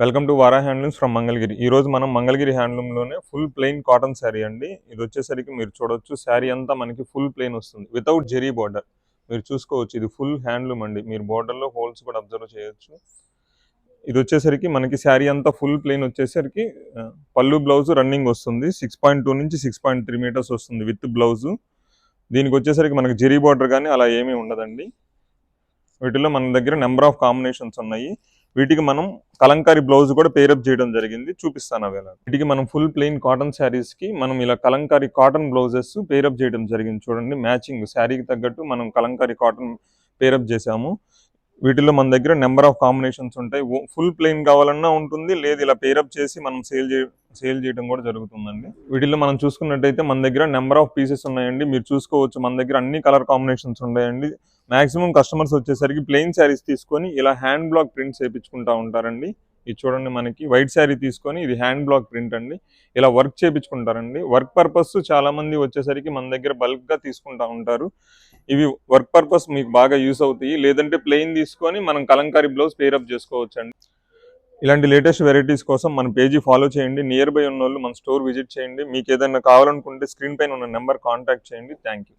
Welcome to Vaara handlooms from Mangalagiri. ఈ రోజు మనం మంగళగిరి హ్యాండ్లూమ్లోనే ఫుల్ ప్లెయిన్ కాటన్ శారీ అండి. ఇది వచ్చేసరికి మీరు చూడొచ్చు, శారీ అంతా మనకి ఫుల్ ప్లెయిన్ వస్తుంది వితౌట్ జెరీ బార్డర్. మీరు చూసుకోవచ్చు, ఇది ఫుల్ హ్యాండ్లూమ్ అండి. మీరు బార్డర్లో హోల్స్ కూడా అబ్జర్వ్ చేయొచ్చు. ఇది వచ్చేసరికి మనకి శారీ అంతా ఫుల్ ప్లెయిన్ వచ్చేసరికి పళ్ళు బ్లౌజ్ రన్నింగ్ వస్తుంది. 6.2 నుంచి 6.3 మీటర్స్ వస్తుంది విత్ బ్లౌజు. దీనికి వచ్చేసరికి మనకి జెరీ బార్డర్ కానీ అలా ఏమీ ఉండదండి. వీటిలో మన దగ్గర నెంబర్ ఆఫ్ కాంబినేషన్స్ ఉన్నాయి. వీటికి మనం కలంకారీ బ్లౌజ్ కూడా పేరప్ చేయడం జరిగింది, చూపిస్తాను అవి ఎలా. వీటికి మనం ఫుల్ ప్లెయిన్ కాటన్ శారీస్ కి మనం ఇలా కలంకారీ కాటన్ బ్లౌజెస్ పేరప్ చేయడం జరిగింది. చూడండి, మ్యాచింగ్ శారీకి తగ్గట్టు మనం కలంకారీ కాటన్ పేరప్ చేసాము. వీటిలో మన దగ్గర నెంబర్ ఆఫ్ కాంబినేషన్స్ ఉంటాయి. ఫుల్ ప్లెయిన్ కావాలన్నా ఉంటుంది, లేదు ఇలా పేరప్ చేసి మనం సేల్ చేయడం కూడా జరుగుతుందండి. వీటిలో మనం చూసుకున్నట్టయితే మన దగ్గర నెంబర్ ఆఫ్ పీసెస్ ఉన్నాయండి. మీరు చూసుకోవచ్చు, మన దగ్గర అన్ని కలర్ కాంబినేషన్స్ ఉన్నాయండి. మాక్సిమం కస్టమర్స్ వచ్చేసరికి ప్లెయిన్ శారీస్ తీసుకొని ఇలా హ్యాండ్ బ్లాక్ ప్రింట్స్ వేయించుకుంటూ ఉంటారండి. ఇది చూడండి, మనకి వైట్ శారీ తీసుకొని ఇది హ్యాండ్ బ్లాక్ ప్రింట్ అండి, ఇలా వర్క్ చేయించుకుంటారండి. వర్క్ పర్పస్ చాలా మంది వచ్చేసరికి మన దగ్గర బల్క్ గా తీసుకుంటా ఉంటారు. ఇవి వర్క్ పర్పస్ మీకు బాగా యూస్ అవుతాయి. లేదంటే ప్లెయిన్ తీసుకొని మనం కలంకారీ బ్లౌజ్ పేరప్ చేసుకోవచ్చు అండి. ఇలాంటి లేటెస్ట్ వెరైటీస్ కోసం మన పేజీ ఫాలో చేయండి. నియర్ బై ఉన్న వాళ్ళు మన స్టోర్ విజిట్ చేయండి. మీకు ఏదైనా కావాలనుకుంటే స్క్రీన్ పైన ఉన్న నెంబర్ కాంటాక్ట్ చేయండి. Thank you.